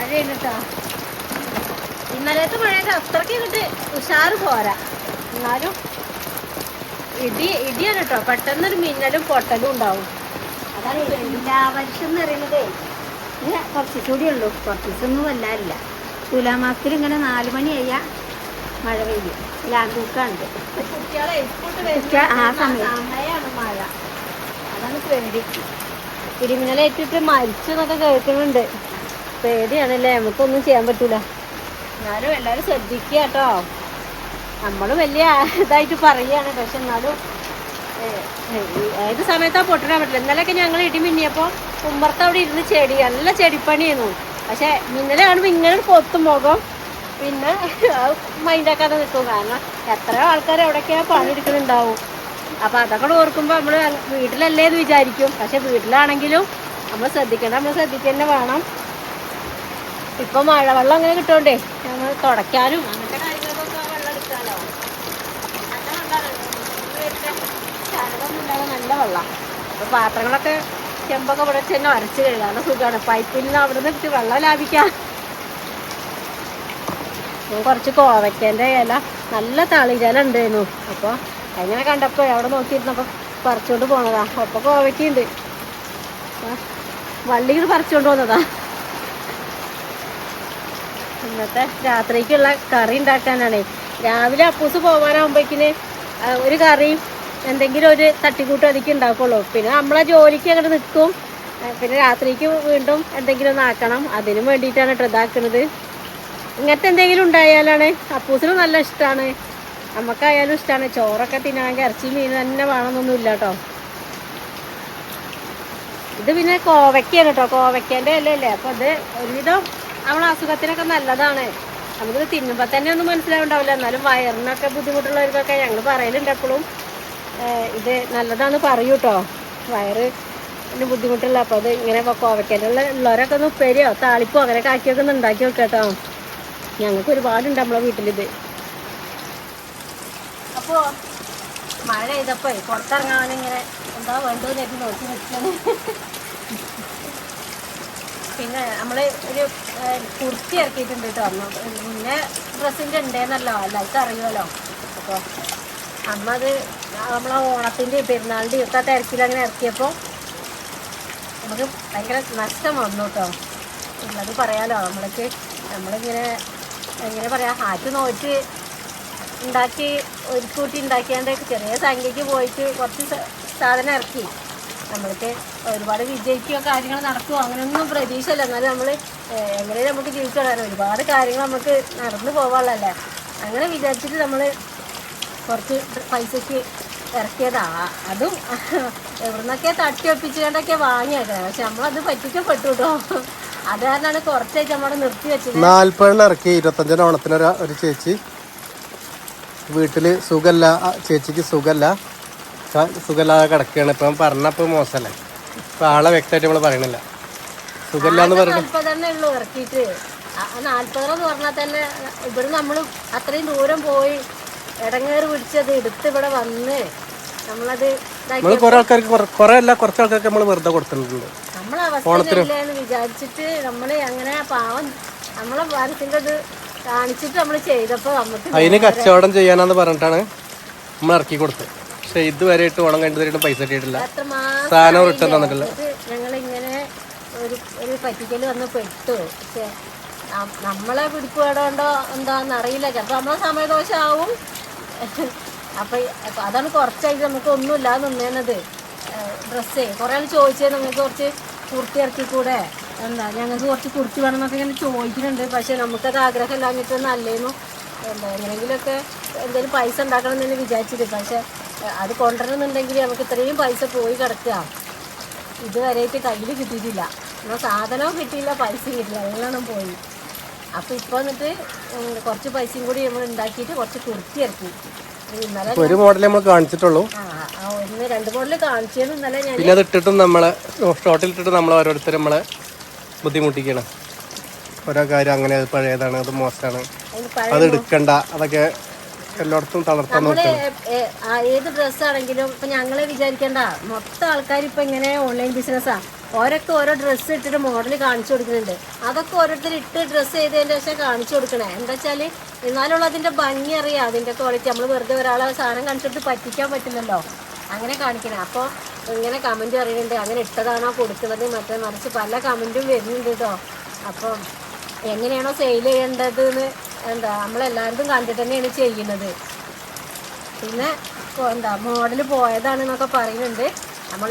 മഴയാണ് കേട്ടോ. ഇന്നലത്തെ മഴയൊക്കെ അത്രയ്ക്ക് ഇങ്ങോട്ട് ഉഷാറ് പോരാ. എന്നാലും ഇടിയാണ് കേട്ടോ. പെട്ടെന്നൊരു മിന്നലും പൊട്ടലും ഉണ്ടാവും. അതാണ് എല്ലാ വർഷം എന്ന് പറയുന്നത്. കുറച്ച് കൂടി ഉള്ളൂ, കുറച്ച് ദിവസമൊന്നും വല്ലാറില്ല. തുലാമാസത്തിൽ ഇങ്ങനെ 4 മണി കഴിയാ മഴ പെയ്യും. ലാന്തൂക്കാണ്ട് ആ സമയമാണ് മഴ. അതാണ് പേടി. ഇടിമിന്നലേറ്റിട്ട് മരിച്ചു എന്നൊക്കെ കേൾക്കുന്നുണ്ട്. പേടിയാണല്ലേ, നമുക്കൊന്നും ചെയ്യാൻ പറ്റൂല. എന്നാലും എല്ലാവരും ശ്രദ്ധിക്കുക കേട്ടോ. നമ്മൾ വലിയ ഇതായിട്ട് പറയുകയാണ്, പക്ഷെ എന്നാലും ഏത് സമയത്താ പൊട്ടിടാൻ പറ്റില്ല. ഇന്നലെയൊക്കെ ഞങ്ങൾ ഇടിമിന്നിയപ്പോൾ ഉമ്മർത്ത് അവിടെ ഇരുന്ന് നല്ല ചെടിപ്പണിയായിരുന്നു. പക്ഷെ മിന്നലെ കാണുമ്പോൾ ഇങ്ങനെ കൊത്തും മുഖം, പിന്നെ മൈൻഡാക്കാതെ നിൽക്കും. കാരണം എത്രയോ ആൾക്കാർ എവിടെയൊക്കെയാ പണിയെടുക്കുന്നുണ്ടാവും. അപ്പം അതൊക്കെ ഓർക്കുമ്പോൾ നമ്മൾ വീട്ടിലല്ലേ എന്ന് വിചാരിക്കും. പക്ഷെ വീട്ടിലാണെങ്കിലും നമ്മൾ ശ്രദ്ധിക്കുക തന്നെ വേണം. ഇപ്പം മഴവെള്ളം അങ്ങനെ കിട്ടുകൊണ്ടേ നമ്മൾ തുടയ്ക്കാനും അങ്ങനത്തെ കാര്യങ്ങൾക്കൊക്കെ വെള്ളം എടുക്കാമല്ലോ. നല്ല വെള്ളമാണ്, ചരടൊന്നും ഇല്ലാതെ നല്ല വെള്ളം. അപ്പോൾ പാത്രങ്ങളൊക്കെ ചെമ്പൊക്കെ ഇവിടെ തന്നെ അരച്ച് കഴുകാനുള്ള സുഖമാണ്. പൈപ്പിൽ നിന്ന് അവിടെ നിന്ന് ഇട്ട് വെള്ളം ലാഭിക്കാം. കുറച്ച് കോവയ്ക്കേൻ്റെ ഇല നല്ല തളിജല ഉണ്ടായിരുന്നു. അപ്പോൾ അങ്ങനെ കണ്ടപ്പോൾ അവിടെ നോക്കിയിരുന്നപ്പോൾ പറിച്ചുകൊണ്ട് പോണതാ. അപ്പോൾ കോവയ്ക്കുണ്ട്, വള്ളികൾ പറിച്ചുകൊണ്ട് പോന്നതാ. ഇന്നത്തെ രാത്രിക്കുള്ള കറി ഉണ്ടാക്കാനാണ്. രാവിലെ അപ്പൂസ് പോകാനാകുമ്പോഴേക്കിന് ഒരു കറിയും എന്തെങ്കിലും ഒരു തട്ടിക്കൂട്ട് അതിക്ക് ഉണ്ടാക്കുള്ളൂ. പിന്നെ നമ്മളെ ജോലിക്ക് അങ്ങോട്ട് നിൽക്കും. പിന്നെ രാത്രിക്ക് വീണ്ടും എന്തെങ്കിലും ഒന്ന് ആക്കണം. അതിനും വേണ്ടിയിട്ടാണ് കേട്ടോ ഇതാക്കുന്നത്. ഇങ്ങനത്തെ എന്തെങ്കിലും ഉണ്ടായാലാണ് അപ്പൂസിനും നല്ല ഇഷ്ടമാണ്, നമുക്കായാലും ഇഷ്ടമാണ്. ചോറൊക്കെ തിന്നാണെങ്കിൽ ഇറച്ചി മീൻ തന്നെ വേണമെന്നൊന്നുമില്ല കേട്ടോ. ഇത് പിന്നെ കോവയ്ക്കാണ് കേട്ടോ, കോവയ്ക്കേൻ്റെ ഇലയല്ലേ. അപ്പോൾ അത് ഒരുവിധം നമ്മളെ അസുഖത്തിനൊക്കെ നല്ലതാണ്. നമുക്ക് തിന്നുമ്പോൾ തന്നെ ഒന്നും മനസ്സിലാവുണ്ടാവില്ല. എന്നാലും വയറിനൊക്കെ ബുദ്ധിമുട്ടുള്ളവർക്കൊക്കെ ഞങ്ങൾ പറയലുണ്ട് എപ്പോഴും ഇത് നല്ലതാണെന്ന് പറയൂ കേട്ടോ. വയറിന് ബുദ്ധിമുട്ടുള്ള അപ്പോൾ അത് ഇങ്ങനെ കോവയ്ക്കേൻ്റെ ഉള്ളവരൊക്കെ ഒന്ന് ഉപ്പേരിയോ താളിപ്പോ അങ്ങനെയൊക്കെ ആക്കിയൊക്കെ ഒന്ന് ഉണ്ടാക്കി വെക്കാം കേട്ടോ. ഞങ്ങൾക്ക് ഒരുപാടുണ്ട് നമ്മളെ വീട്ടിലിത്. അപ്പോൾ മഴ പെയ്തപ്പോൾ പുറത്തിറങ്ങാനിങ്ങനെ എന്താ വേണ്ടതെന്ന് എനിക്ക് നോക്കി നിൽക്കുകയാണ്. പിന്നെ നമ്മൾ ഒരു കുർത്തി ഇറക്കിയിട്ടുണ്ട് കേട്ടോ. മുന്നേ ഡ്രസ്സിൻ്റെ ഉണ്ടേന്നല്ലോ, എല്ലാവർക്കും അറിയുമല്ലോ. അപ്പോൾ അത് നമ്മളെ ഓണത്തിൻ്റെ പെരുന്നാളിൻ്റെ ഒക്കെ തിരക്കിൽ അങ്ങനെ ഇറക്കിയപ്പോൾ നമുക്ക് ഭയങ്കര നഷ്ടം വന്നു കേട്ടോ. ഉള്ളത് പറയാലോ. നമ്മളിങ്ങനെ എങ്ങനെ പറയാം, ആറ്റ് നോറ്റ് ഉണ്ടാക്കി ഒരു കൂട്ടി ഉണ്ടാക്കിയാണ്ട് ചെറിയ സംഖ്യക്ക് പോയിട്ട് കുറച്ച് സാധനം ഇറക്കി. നമ്മൾക്ക് ഒരുപാട് വിജയിക്കുകയോ കാര്യങ്ങൾ നടക്കുമോ അങ്ങനെയൊന്നും പ്രതീക്ഷയല്ല. എന്നാലും നമ്മൾ എങ്ങനെയും നമുക്ക് ജീവിച്ചു വരാൻ ഒരുപാട് കാര്യങ്ങൾ നമുക്ക് നടന്നു പോകാനുള്ളതല്ലേ. അങ്ങനെ വിചാരിച്ചിട്ട് നമ്മൾ കുറച്ച് പൈസയ്ക്ക് ഇറക്കിയതാണ്. അതും എവിടുന്നൊക്കെ തട്ടി ഒപ്പിച്ചുകൊണ്ടൊക്കെ വാങ്ങിയേക്കണം. പക്ഷെ നമ്മളത് പറ്റിക്കപ്പെട്ടു കേട്ടോ. അത് കാരണമാണ് കുറച്ചായിട്ട് നമ്മളെ നിർത്തി വെച്ചത്. 40 ഇറക്കി 25 ഓണത്തിന് ഒരു ചേച്ചി വീട്ടില് സുഖല്ല, ചേച്ചിക്ക് സുഖമില്ലാതെ കിടക്കുകയാണ്. ഇപ്പം പറഞ്ഞപ്പോൾ മോശമല്ലേ, ഇപ്പം ആളെ വ്യക്തമായിട്ട് നമ്മൾ പറയണില്ല. സുഖമില്ലാന്ന് പറഞ്ഞു 40 തന്നെ ഉള്ളൂ ഇറക്കിയിട്ട്. 40 എന്ന് പറഞ്ഞാൽ തന്നെ ഇവിടെ നമ്മൾ അത്രയും ദൂരം പോയി ഇടങ്ങേറ് പിടിച്ചത് എടുത്ത് ഇവിടെ വന്ന് നമ്മളത് കുറച്ച് ആൾക്കാർക്ക് നമ്മൾ വെറുതെ കൊടുത്തിട്ടുണ്ട്. നമ്മളെ അവസ്ഥയില്ലെന്ന് വിചാരിച്ചിട്ട് നമ്മൾ അങ്ങനെ പാവം നമ്മളെ മനസ്സിൻ്റെ ഇത് കാണിച്ചിട്ട് നമ്മൾ ചെയ്തപ്പോൾ നമുക്ക് അതിന് കച്ചവടം ചെയ്യാനാന്ന് പറഞ്ഞിട്ടാണ് നമ്മൾ ഇറക്കി കൊടുത്തത്. പക്ഷെ ഇതുവരെയായിട്ട് ഓണം കഴിഞ്ഞിട്ട് പൈസ കിട്ടിയിട്ടില്ല, സാധനം റിട്ടേൺ തന്നിട്ടില്ല. ഞങ്ങളിങ്ങനെ ഒരു പറ്റിക്കൽ വന്ന് പെട്ടു. പക്ഷെ നമ്മളെ പിടിപ്പുവേടോണ്ടോ എന്താന്ന് അറിയില്ല. ചിലപ്പോൾ നമ്മളെ സമയദോഷമാവും. അപ്പം അതാണ് കുറച്ചായിട്ട് നമുക്ക് ഒന്നുമില്ലാതെ നിന്നേന്നത്. ഡ്രസ്സേ കുറേ ആൾ ചോദിച്ചത് നിങ്ങൾക്ക് കുറച്ച് കുർത്തി ഇറക്കിക്കൂടെ, എന്താ ഞങ്ങൾക്ക് കുറച്ച് കുർത്തി വേണം എന്നൊക്കെ ഇങ്ങനെ ചോദിക്കുന്നുണ്ട്. പക്ഷേ നമുക്കത് ആഗ്രഹം ഇല്ലാഞ്ഞിട്ടൊന്നും അല്ലേന്നു. എന്താ എങ്ങനെയെങ്കിലുമൊക്കെ എന്തെങ്കിലും പൈസ ഉണ്ടാക്കണം എന്ന് തന്നെ വിചാരിച്ചിട്ട്. പക്ഷേ അത് കൊണ്ടുവരണമെന്നുണ്ടെങ്കിൽ നമുക്ക് ഇത്രയും പൈസ പോയി കിടക്കുക. ഇതുവരെയായിട്ട് കയ്യിൽ കിട്ടിയിട്ടില്ല. എന്നാൽ സാധനവും കിട്ടിയില്ല, പൈസയും കിട്ടില്ല, അതെല്ലാം പോയി. അപ്പോൾ ഇപ്പോൾ എന്നിട്ട് കുറച്ച് പൈസയും കൂടി നമ്മൾ ഉണ്ടാക്കിയിട്ട് കുറച്ച് കുർത്തി ഇറക്കി. ഇന്നലെ ഒരു മോഡൽ നമ്മൾ കാണിച്ചിട്ടുള്ളൂ. 1-2 മോഡൽ കാണിച്ചത് ഇന്നലെ ഞാൻ. പിന്നെ അത് ഇട്ടിട്ടും നമ്മളെ ഷോർട്ടിലിട്ടിട്ട് നമ്മൾ ഓരോരുത്തർ നമ്മളെ ബുദ്ധിമുട്ടിക്കണം. ഓരോ കാര്യം അങ്ങനെ അത് പഴയതാണ്, അത് മോശമാണ്, അത് എടുക്കണ്ട, അതൊക്കെ എല്ലായിടത്തും തളർത്താൻ നമ്മള് നോക്കണം. ഏത് ഡ്രസ്സാണെങ്കിലും ഇപ്പൊ ഞങ്ങളെ വിചാരിക്കേണ്ട മൊത്തം ആൾക്കാർ ഇപ്പൊ ഇങ്ങനെ ഓൺലൈൻ ബിസിനസ്സാ. ഓരോക്കെ ഓരോ ഡ്രസ്സ് ഇട്ടിട്ട് മോഡൽ കാണിച്ചു കൊടുക്കുന്നുണ്ട്. അതൊക്കെ ഓരോരുത്തർ ഇട്ട് ഡ്രസ്സ് ചെയ്തതിന്റെ ശേഷം കാണിച്ചു കൊടുക്കണേ. എന്താ വെച്ചാല് എന്നാലുള്ള അതിന്റെ ഭംഗി അറിയാം, അതിന്റെ ക്വാളിറ്റി. നമ്മൾ വെറുതെ ഒരാളെ സാധനം കാണിച്ചിട്ട് പറ്റിക്കാൻ പറ്റില്ലല്ലോ, അങ്ങനെ കാണിക്കണേ. അപ്പോൾ ഇങ്ങനെ കമന്റ് അറിയുന്നുണ്ട്, അങ്ങനെ ഇട്ടതാണോ കൊടുക്കുന്നത് മറ്റേ മറിച്ച് പല കമന്റും വരുന്നുണ്ട് കേട്ടോ. അപ്പം എങ്ങനെയാണോ സെയിൽ ചെയ്യേണ്ടത് എന്ന് നമ്മളെല്ലാവരും കണ്ടിട്ട് തന്നെയാണ് ചെയ്യുന്നത്. പിന്നെ മോഡൽ പോയതാണെന്നൊക്കെ പറയുന്നുണ്ട്. നമ്മൾ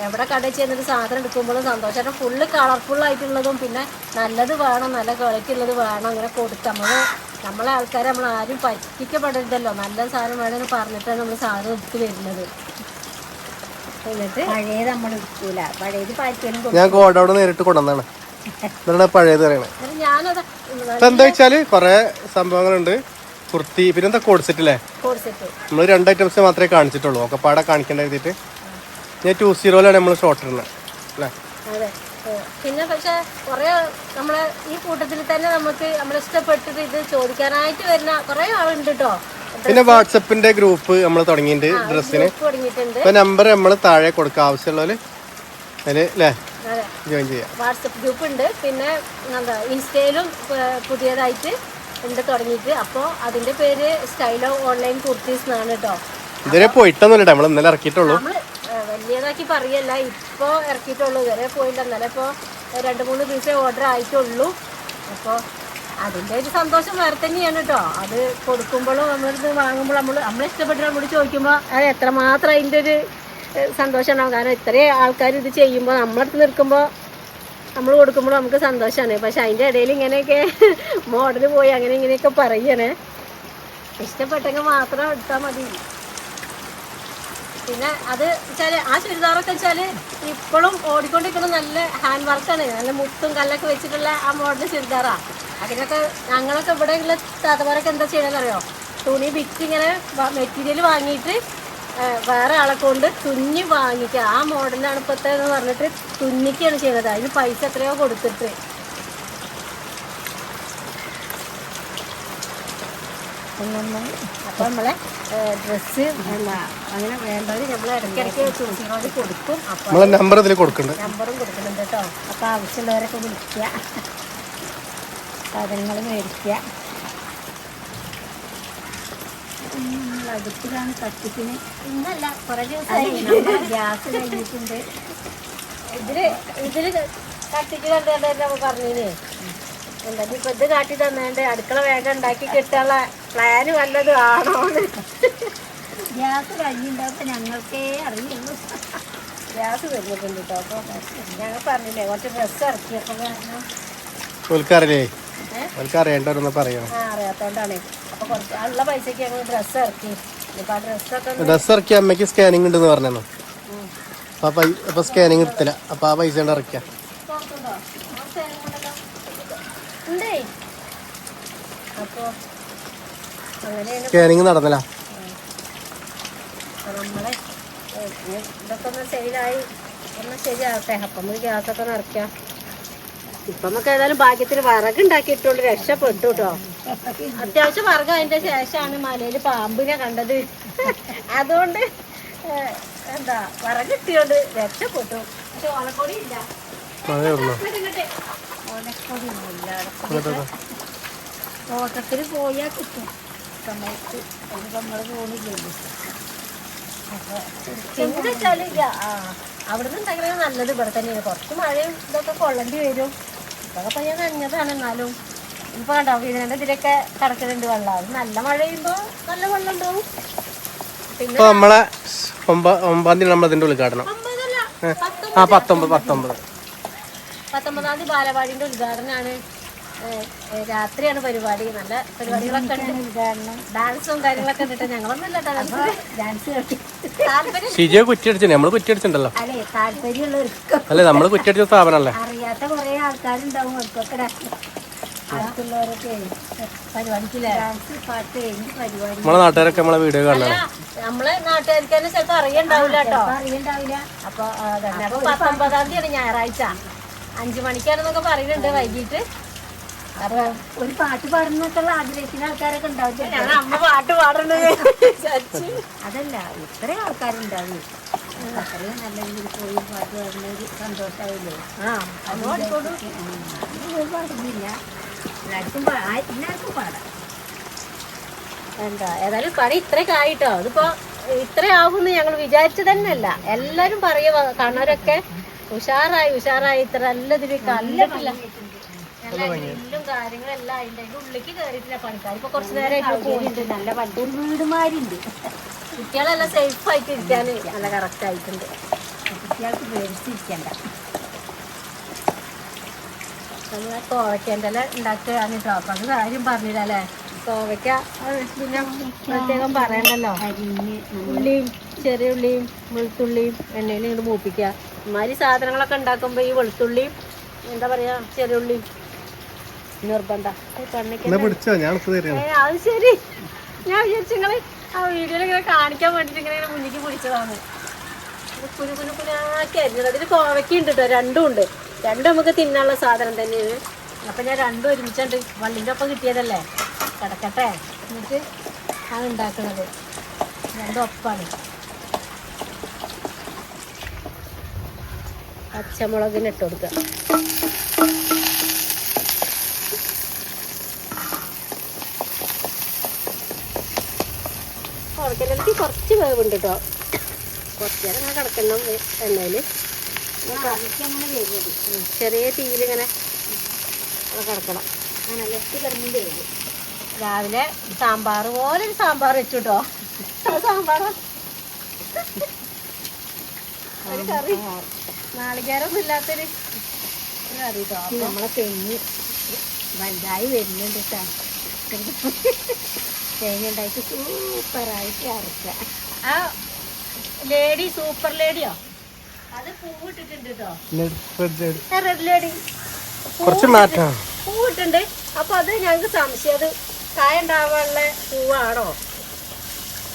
എവിടെ കടയിൽ ചെയ്യുന്നൊരു സാധനം എടുക്കുമ്പോഴും സന്തോഷം. ഫുള്ള് കളർഫുള്ളായിട്ടുള്ളതും പിന്നെ നല്ലത് വേണം, നല്ല ക്വാളിറ്റി ഉള്ളത് വേണം. അങ്ങനെ കൊടുത്ത് നമ്മളെ ആൾക്കാരെ നമ്മൾ ആരും പറ്റിക്കപ്പെടരുതല്ലോ. നല്ല സാധനം വേണമെന്ന് പറഞ്ഞിട്ടാണ് നമ്മൾ സാധനം എടുത്ത് വരുന്നത്. എന്നിട്ട് പഴയത് നമ്മൾ എടുക്കൂല, പഴയത് പാറ്റിയാലും ഞാൻ ഗോഡൗണ് നേരിട്ട് കൊണ്ടുവന്നാണ് പഴയത് പറയണേ. ഞാനത് എന്താ വെച്ചാല് കൊറേ സംഭവങ്ങളുണ്ട്. കുർത്തി പിന്നെന്താ കോഡ്സെറ്റ് നമ്മൾ 2 ഐറ്റംസ് മാത്രമേ കാണിച്ചിട്ടുള്ളൂ. ഒക്കെ പാടെ കാണിക്കേണ്ട എഴുതിയിട്ട് ഞാൻ 2.0 നമ്മൾ ഷോർട്ട് ഇടുന്നത് അല്ലേ. അതെ. പിന്നെ പക്ഷെ കുറെ നമ്മളെ ഈ കൂട്ടത്തിൽ തന്നെ നമുക്ക് ഇഷ്ടപ്പെട്ടിട്ട് ഇത് ചോദിക്കാനായിട്ട് വരുന്ന കുറെ ആളുണ്ട് കേട്ടോ. പിന്നെ വാട്സപ്പിന്റെ ഗ്രൂപ്പ് നമ്മൾ തുടങ്ങിയിട്ടുണ്ട് ഡ്രസ്സിന്. ഇപ്പൊ നമ്പർ നമ്മൾ താഴെ കൊടുക്കുക, ആവശ്യമുള്ളവര് അതില് അല്ലേ ജോയിൻ ചെയ്യാം. വാട്സപ്പ് ഗ്രൂപ്പ് ഉണ്ട്. പിന്നെ ഇൻസ്റ്റയിലും പുതിയതായിട്ട് ഉണ്ട് തുടങ്ങിയിട്ട്. അപ്പോൾ അതിന്റെ പേര് സ്റ്റൈലോ ഓൺലൈൻ കുർത്തീസ് എന്നാണ് കേട്ടോ. ഇതുവരെ പോയിട്ടൊന്നുമില്ല, നമ്മൾ ഇന്നലെ ഇറക്കിയിട്ടുള്ളൂ. നമ്മള് വലിയതാക്കി പറയല്ല, ഇപ്പൊ ഇറക്കിയിട്ടുള്ളൂ. ഇതുവരെ പോയില്ല. ഇന്നലെ ഇപ്പോൾ 2-3 പീസേ ഓർഡർ ആയിട്ടുള്ളൂ. അപ്പോൾ അതിൻ്റെ ഒരു സന്തോഷം വേറെ തന്നെയാണ് കേട്ടോ. അത് കൊടുക്കുമ്പോഴും നമ്മളിത് വാങ്ങുമ്പോൾ നമ്മൾ ഇഷ്ടപ്പെട്ടിട്ട് നമ്മളോട് ചോദിക്കുമ്പോൾ അത് എത്രമാത്രം അതിൻ്റെ ഒരു സന്തോഷം ഉണ്ടാവും. കാരണം ഇത്രയും ആൾക്കാർ ഇത് ചെയ്യുമ്പോൾ നമ്മളടുത്ത് നിൽക്കുമ്പോൾ നമ്മൾ കൊടുക്കുമ്പോൾ നമുക്ക് സന്തോഷമാണ്. പക്ഷെ അതിൻ്റെ ഇടയിൽ ഇങ്ങനെയൊക്കെ മോഡൽ പോയി അങ്ങനെ ഇങ്ങനെയൊക്കെ പറയണേ. ഇഷ്ടപ്പെട്ടെങ്കിൽ മാത്രം എടുത്താൽ മതി. പിന്നെ അത് വെച്ചാൽ ആ ചുരിദാറൊക്കെ വെച്ചാൽ ഇപ്പോഴും ഓടിക്കൊണ്ടിരിക്കുന്ന നല്ല ഹാൻഡ് വർക്കാണ്. നല്ല മുത്തും കല്ലൊക്കെ വെച്ചിട്ടുള്ള ആ മോഡൽ ചുരിദാറാണ്. അതിനൊക്കെ ഞങ്ങളൊക്കെ ഇവിടെയുള്ള താത്തമാരൊക്കെ എന്താ ചെയ്യണമെന്നറിയോ, തുണി വിറ്റ് ഇങ്ങനെ മെറ്റീരിയൽ വാങ്ങിയിട്ട് വേറെ ആളെ കൊണ്ട് തുന്നി വാങ്ങിക്കുക. ആ മോഡലാണ് ഇപ്പോഴത്തെ എന്ന് പറഞ്ഞിട്ട് തുന്നിക്കാണ് ചെയ്യുന്നത്. അതിന് പൈസ എത്രയോ കൊടുത്തിട്ട്. അപ്പോൾ നമ്മളെ ഡ്രസ്സ് അങ്ങനെ വേണ്ടവർ നമ്മൾ ഇടയ്ക്കിടയ്ക്ക് ചൂസിനോട് കൊടുക്കും. അപ്പോൾ നമ്പറും കൊടുക്കുന്നുണ്ട് കേട്ടോ. അപ്പോൾ ആവശ്യമുള്ളവരൊക്കെ വിളിക്കുക, സാധനങ്ങൾ മേടിക്കുക. അടുപ്പിലാണ് കത്തിപ്പിന് ഇന്നല്ല കുറേ ദിവസമായി ഗ്യാസ് കഴിഞ്ഞിട്ടുണ്ട്. ഇതില് കത്തിക്ക് കണ്ടു പറഞ്ഞേ എന്താ ഇപ്പൊ ഇത് കാട്ടി തന്നേണ്ട അടുക്കള വേഗം ഉണ്ടാക്കി കിട്ടാനുള്ള പ്ലാന് വല്ലതും ആണോന്ന്. ഗ്യാസ് കഴിഞ്ഞിട്ടുണ്ടാവും, ഞങ്ങൾക്കേ അറിയുള്ളൂ. ഗ്യാസ് കഴിഞ്ഞിട്ടുണ്ട് കേട്ടോ. അപ്പോൾ ഞങ്ങൾ പറഞ്ഞില്ലേ കുറച്ച് ഡ്രസ്സ് ഇറക്കിയപ്പോൾ അറിയാത്തോണ്ടാണ്. അപ്പൊ കുറച്ച് ഉള്ള പൈസക്ക് ഞങ്ങൾ ഡ്രസ്സ് ഇറക്കി. ഇപ്പൊ ആ ഡ്രസ്സ് ഇറക്കിയ അമ്മയ്ക്ക് സ്കാനിങ് ഉണ്ടെന്ന് പറഞ്ഞു. അപ്പൊ സ്കാനിങ് എടുത്തില്ല. അപ്പൊ ആ പൈസ ഇറക്കിയ സ്കാനിങ് നടന്നില്ല. നമ്മളെ ഇതൊക്കെ ഒന്ന് സെയിലായി ഒന്ന് ശരിയാവട്ടെ. അപ്പം നമുക്ക് ഗ്യാസൊക്കെ നിറയ്ക്കാം. ഇപ്പൊ നമുക്ക് ഏതായാലും ഭാഗ്യത്തിന് വിറകുണ്ടാക്കിയിട്ടുള്ളൂ, രക്ഷപ്പെട്ടു കേട്ടോ. അത്യാവശ്യം വിറക് അതിന്റെ ശേഷമാണ് മലയിൽ പാമ്പിനെ കണ്ടത്. അതുകൊണ്ട് എന്താ വിറക് കിട്ടിയോണ്ട് രക്ഷപ്പെട്ടു. പക്ഷെ ഓലക്കൊടി ഇല്ല, തോട്ടത്തിൽ പോയാൽ കിട്ടും സമയത്ത്. നമ്മൾ പോണില്ലല്ലോ. അപ്പൊ എന്താ വെച്ചാല് അവിടുന്ന് ഉണ്ടാക്കുന്നത് നല്ലത് ഇവിടെ തന്നെയാണ്. കുറച്ച് മഴയും ഇതൊക്കെ കൊള്ളേണ്ടി വരും. ഇതൊക്കെ ഞാൻ നനഞ്ഞതാണ്. എന്നാലും ഇപ്പൊ കണ്ടോ ഇതിന്റെ ഇതിലൊക്കെ കിടക്കുന്നുണ്ട് വെള്ളം. അത് നല്ല മഴ പെയ്യുമ്പോ നല്ല വെള്ളം ഉണ്ടാവും. പിന്നെ നമ്മളെ 9-ാം തീയതി നമ്മളതിന്റെ ഉദ്ഘാടനം. 19-ാം തീയതി ബാലവാടിന്റെ ഉദ്ഘാടനമാണ്. രാത്രിയാണ് പരിപാടി. നല്ല പരിപാടികളൊക്കെ ഉണ്ട്. ഉദ്ഘാടനം ഡാൻസും കാര്യങ്ങളൊക്കെ ഉണ്ട്. ഞങ്ങളൊന്നുമല്ല ഡാൻസ് കളിക്കും. കുറ്റിയടിച്ചിട്ടുണ്ടല്ലോ. അല്ലെ താല്പര്യമുള്ളവർക്ക് അല്ലെ നമ്മള് കുറ്റിയടിച്ച സ്ഥാപനല്ലേ. അറിയാത്ത കുറെ ആൾക്കാരുണ്ടാവും. അവർക്കൊക്കെ അടുത്തുള്ളവരൊക്കെ പരിപാടിക്കില്ല. ഡാൻസ് പാട്ട് പരിപാടി നമ്മളെ നാട്ടുകാരൊക്കെ നമ്മളെ വീഡിയോ കാണാൻ നമ്മളെ നാട്ടുകാർക്ക് തന്നെ ചിലപ്പോൾ അറിയണ്ടാവില്ല കേട്ടോ. അറിയണ്ടാവില്ല. അപ്പൊ 19-ാം തീയതിയാണ് ഞായറാഴ്ച 5 മണിക്കാണെന്നൊക്കെ പറയുന്നുണ്ട്. വൈകിട്ട് ഒരു പാട്ട് പാടുന്നൊക്കെയുള്ള ആഗ്രഹിക്കുന്ന ആൾക്കാരൊക്കെ ഉണ്ടാവും. ഞാൻ അമ്മ പാട്ട് പാടണത് അതല്ല, ഇത്രയും ആൾക്കാരുണ്ടാവും. അത്രയും നല്ല രീതിയിൽ പോയി പാട്ട് പാടുന്ന ഒരു സന്തോഷമാവില്ലേ? പാടുന്നില്ല, എല്ലാവർക്കും പാടാം. എന്താ ഏതായാലും പണി ഇത്രയൊക്കെ ആയിട്ടോ. ഇതിപ്പോ ഇത്രയാവുമെന്ന് ഞങ്ങൾ വിചാരിച്ചു തന്നെ അല്ല. എല്ലാരും പറയുക കാണാരൊക്കെ ഉഷാറായി ഇത്ര നല്ല ഇതില് കണ്ടിട്ടില്ല. ും കാര്യങ്ങളെല്ലാം അതിന്റെ ഉള്ളിലേക്ക് കയറിയിട്ടില്ല. പണിക്കാർ ഇപ്പൊ കുറച്ചു നേരമായിട്ട് പോയിട്ടുണ്ട്. നല്ല വലിയൊരു വീടുമാരുണ്ട്. കുട്ടികളെല്ലാം സേഫ് ആയിട്ട് ഇരിക്കാൻ നല്ല കറക്റ്റ് ആയിട്ടുണ്ട്. കുട്ടികൾക്ക് പേടിച്ചിരിക്കണ്ട. നമ്മളെ കോവയ്ക്കേൻ്റെ ഉണ്ടാക്കുകയാണ് കേട്ടോ. അപ്പൊ അത് കാര്യം പറഞ്ഞില്ല അല്ലേ? കോവയ്ക്ക പിന്നെ പ്രത്യേകം പറയണ്ടല്ലോ. ഉള്ളിയും ചെറിയ ഉള്ളിയും വെളുത്തുള്ളിയും എണ്ണയിൽ ഇങ്ങോട്ട് മൂപ്പിക്കുക. ഇമാതിരി സാധനങ്ങളൊക്കെ ഉണ്ടാക്കുമ്പോ ഈ വെളുത്തുള്ളിയും എന്താ പറയാ ചെറിയ ഉള്ളിയും നിർബന്ധം. അത് ശരി. ഞാൻ വിചാരിച്ചു നിങ്ങള് ആ വീഡിയോയിൽ ഇങ്ങനെ കാണിക്കാൻ വേണ്ടിട്ട് ഇങ്ങനെ മുന്നിക്ക് പിടിച്ചതാണ്. കുനുകുനാക്കി അരിഞ്ഞത്. അതിൽ കോവയ്ക്ക ഉണ്ട് കേട്ടോ, രണ്ടും ഉണ്ട്. രണ്ടും നമുക്ക് തിന്നാനുള്ള സാധനം തന്നെയാണ്. അപ്പൊ ഞാൻ രണ്ടും ഒരുമിച്ചുണ്ട്. വള്ളിൻ്റെ ഒപ്പം കിട്ടിയതല്ലേ, കിടക്കട്ടെ. എന്നിട്ട് ആണ് ഉണ്ടാക്കുന്നത്. രണ്ടും ഒപ്പാണ്. പച്ചമുളകിന് ഇട്ട് കൊടുക്കുക. കോവയ്ക്കലേക്ക് കുറച്ച് വേവുണ്ട് കേട്ടോ. കുറച്ച് നേരം അങ്ങനെ കിടക്കണം എണ്ണയിൽ. ചെറിയ തീയിലിങ്ങനെ കിടക്കണം. രാവിലെ സാമ്പാർ പോലെ ഒരു സാമ്പാർ വെച്ചു കേട്ടോ. സാമ്പാറോ ഒരു കറി, നാളികേരൊന്നും ഇല്ലാത്തൊരു കറി കേട്ടോ. നമ്മളെ തെങ്ങ് വലുതായി വരുന്നുണ്ട് കേട്ടോ. തേങ്ങ ഉണ്ടായിട്ട് സൂപ്പറായിട്ട് അരക്കുക. ആ ലേഡി സൂപ്പർ ലേഡിയോ അത് പൂവിട്ടിട്ടുണ്ട് കേട്ടോ. റെഡ് ലേഡി കുറച്ച് മാറ്റാം. പൂവിട്ടുണ്ട്. അപ്പൊ അത് ഞങ്ങൾക്ക് സംശയം, അത് കായ ഉണ്ടാവാനുള്ള പൂവാണോ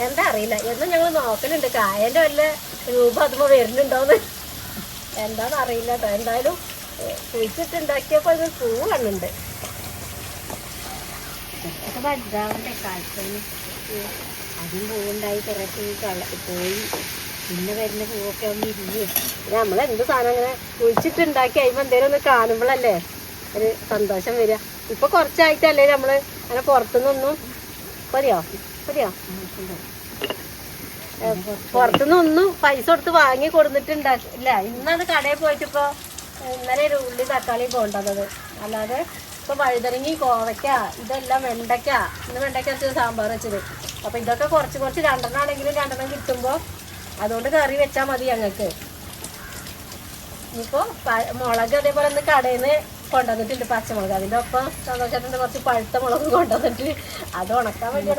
എന്താ അറിയില്ല. എന്നും ഞങ്ങൾ നോക്കലുണ്ട് കായന്റെ വല്ല രൂപം അതുമ്പോ വരുന്നുണ്ടോന്ന്. എന്താന്ന് അറിയില്ല കേട്ടോ. എന്തായാലും കുഴിച്ചിട്ടുണ്ടാക്കിയപ്പോ അത് പൂവ് കണ്ണുണ്ട്. ഒക്കെ വലുതാവണ്ടേ കാലത്തിന്. അതും പൂവുണ്ടായി കുറച്ച് പോയി. പിന്നെ വരുന്ന പൂവൊക്കെ ഒന്ന് ഇരിഞ്ഞ് നമ്മളെന്ത് സാധനം അങ്ങനെ കുഴിച്ചിട്ടുണ്ടാക്കി കഴിയുമ്പോ എന്തേലും ഒന്ന് കാണുമ്പോഴല്ലേ ഒരു സന്തോഷം വരിക. ഇപ്പൊ കുറച്ചായിട്ടല്ലേ നമ്മള് അങ്ങനെ പുറത്തുനിന്നൊന്നും പറയാ പുറത്തുനിന്നൊന്നും പൈസ കൊടുത്ത് വാങ്ങി കൊടുത്തിട്ടുണ്ടാക്കില്ല. ഇന്നത് കടയിൽ പോയിട്ട് ഇപ്പൊ ഇന്നലെ ഒരു ഉള്ളി തക്കാളിയും കൊണ്ടുവന്നത്. അല്ലാതെ ഇപ്പൊ വഴുതനങ്ങി കോവയ്ക്ക ഇതെല്ലാം വെണ്ടയ്ക്ക. ഇന്ന് വെണ്ടയ്ക്ക വെച്ചത് സാമ്പാർ വെച്ചത്. അപ്പൊ ഇതൊക്കെ കുറച്ച് രണ്ടെണ്ണാണെങ്കിലും രണ്ടെണ്ണം കിട്ടുമ്പോ അതുകൊണ്ട് കറി വെച്ചാൽ മതി ഞങ്ങൾക്ക്. ഇനിയിപ്പോ മുളക് അതേപോലെ ഒന്ന് കടയിൽ നിന്ന് കൊണ്ടുവന്നിട്ടുണ്ട്, പച്ചമുളക്. അതിൻ്റെ ഒപ്പം സന്തോഷത്തിന്റെ കുറച്ച് പഴുത്ത മുളക് കൊണ്ടുവന്നിട്ട് അത് ഉണക്കാൻ വേണ്ടി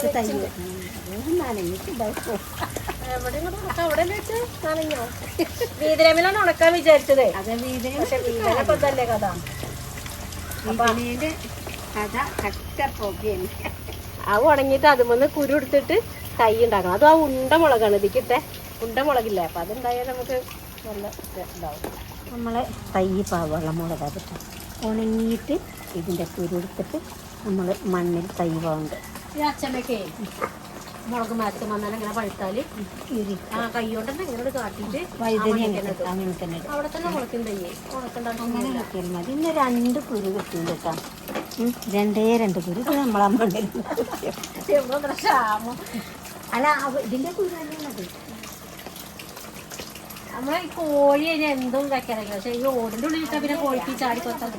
എവിടെ ഉണക്കാം? അവിടെ വെച്ച് നനഞ്ഞോ? വീതിരമിലാണ് ഉണക്കാൻ വിചാരിച്ചത്. പക്ഷെ വീതിരപ്പം തന്നെ കഥ. അത് ഉണങ്ങിയിട്ട് അതുമൊന്ന് കുരു എടുത്തിട്ട് തൈ ഉണ്ടാക്കണം. അതും ആ ഉണ്ട മുളകാണ് ഇതിക്കിട്ടെ. ഉണ്ടമുളകില്ലേ, അപ്പം അതുണ്ടായാൽ നമുക്ക് നല്ല ഇതാവും. നമ്മളെ തൈ പാവമുള്ള മുളക് ഉണങ്ങിയിട്ട് ഇതിൻ്റെ കുരു എടുത്തിട്ട് നമ്മൾ മണ്ണിൽ തൈ പാവുണ്ട്. ഈ അച്ഛനൊക്കെ മുളക് മാറ്റി വന്നാൽ അങ്ങനെ പഴുത്താല് ആ കൈ കൊണ്ട് തന്നെ ഇങ്ങനെ കാട്ടിയിട്ട് വഴുതനി അങ്ങനെ തന്നെ അവിടെ തന്നെ മുളക്കും തയ്യേ അങ്ങനെ കിട്ടിയാൽ മതി. ഇന്ന് 2 കുരു കിട്ടിയില്ല കേട്ടോ. 2 കുരു നമ്മളെ മണ്ണിൽ ക്ഷാമം. അല്ല ഇതിൻ്റെ കുരു തന്നെയാണത്. നമ്മളെ ഈ കോഴി അതിന് എന്തും വെക്കാനൊക്കെ. പക്ഷെ ഈ ഓടിൻ്റെ ഉള്ളിലിട്ടാ പിന്നെ കോഴിക്ക് ചാടി കൊത്താൻ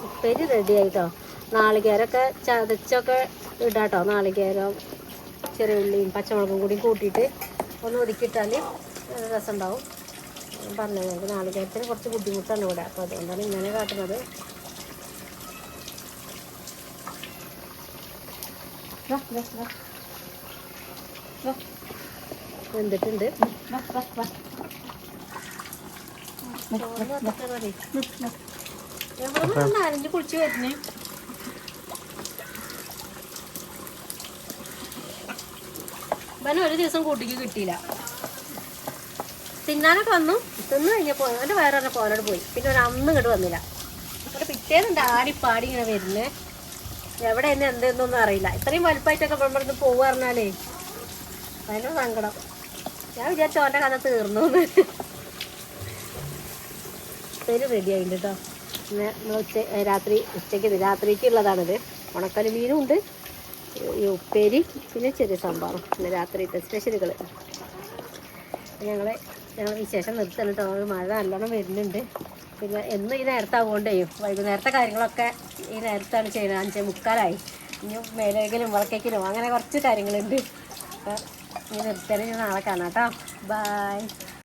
ഉപ്പേരി റെഡി ആയിട്ടോ. നാളികേരമൊക്കെ ചതച്ചൊക്കെ ഇടാട്ടോ. നാളികേരം ചെറിയ ഉള്ളിയും പച്ചമുളകും കൂടി കൂട്ടിയിട്ട് ഒന്ന് ഒതുക്കിയിട്ടാൽ രസം ഉണ്ടാവും. പറഞ്ഞത് ഞങ്ങൾക്ക് നാളികേരത്തിന് കുറച്ച് ബുദ്ധിമുട്ടാണ് ഇവിടെ. അപ്പോൾ അതുകൊണ്ടാണ് ഇങ്ങനെ കാട്ടുന്നത്. വെന്തിട്ടുണ്ട്. അരിഞ്ഞ് കുളിച്ച് വരുന്നേ. ഇവനെ ഒരു ദിവസം കൂട്ടിക്ക് കിട്ടിയില്ല. തിന്നാനൊക്കെ വന്നു, തിന്നു കഴിഞ്ഞപ്പോൾ എൻ്റെ വയറെന്നെ പോലോട് പോയി. പിന്നെ ഒരു അന്ന് ഇങ്ങോട്ട് വന്നില്ല. എന്നിട്ട് പിറ്റേന്നുണ്ട് ആടിപ്പാടി ഇങ്ങനെ വരുന്നേ. എവിടെ എന്നെ എന്തെന്നൊന്നും അറിയില്ല. ഇത്രയും വലുപ്പമായിട്ടൊക്കെ ഇവിടുന്ന് പോകുക പറഞ്ഞാലേ ഭയങ്കര സങ്കടം. ഞാൻ വിചാരിച്ചു അവൻ്റെ കഥ തീർന്നു. പേര് റെഡി ആയിട്ടുണ്ട് കേട്ടോ. പിന്നെ രാത്രിക്കുള്ളതാണിത്. ഉണക്കൽ മീനും ഉണ്ട്, ഈ ഉപ്പേരി, പിന്നെ ചെറിയ സാമ്പാറും. പിന്നെ രാത്രിത്തെ സ്പെഷ്യലുകൾ. ഞങ്ങൾ വിശേഷം നിർത്തണം കേട്ടോ. മഴ നല്ലോണം വരുന്നുണ്ട്. പിന്നെ എന്നും ഈ നേരത്താവുകൊണ്ടേ വൈകുന്നേരത്തെ കാര്യങ്ങളൊക്കെ ഈ നേരത്താണ് ചെയ്യുന്നത്. 5:45 ഇനി മേലേക്കലും വിളക്കേക്കലും അങ്ങനെ കുറച്ച് കാര്യങ്ങളുണ്ട്. അപ്പോൾ ഈ നിർത്തണം. ഞാൻ നാളെ കാണാം കേട്ടോ. ബൈ.